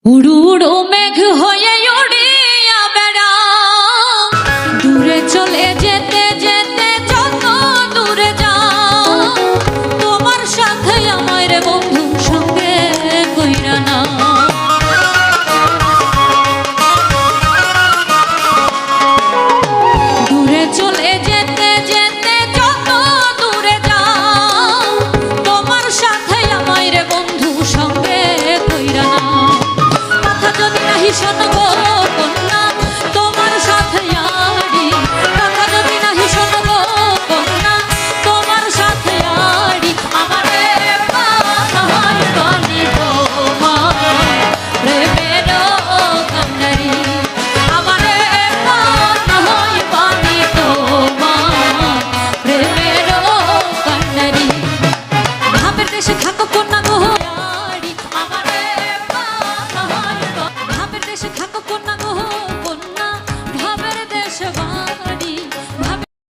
উড়ু উড়ু মেঘ হয়ে উড়িয়া বেড়া দূরে চলে যেতে যেতে যত দূরে যাও তোমার সাথে আমার বন্ধু সঙ্গে কইরা না দূরে চলে যেতে যেতে যত দূরে যাও তোমার সাথে আমার বন্ধু সঙ্গে কইরা না কথা যদি নাহি শোনবো কন্যা তোমার সাথে আড়ি কথা যদি নাহি শোনবো কন্যা তোমার সাথে আড়ি আমারে পাহাড় বানি তোমার প্রেমের কান্ডারি আমারে পাহাড় বানি তোমার প্রেমের কান্ডারি ভাবের দেশে থাকো কন্যা গো আমারে ভাবের দেশে থাকো কন্যা গো কন্যা ভাবের দেশে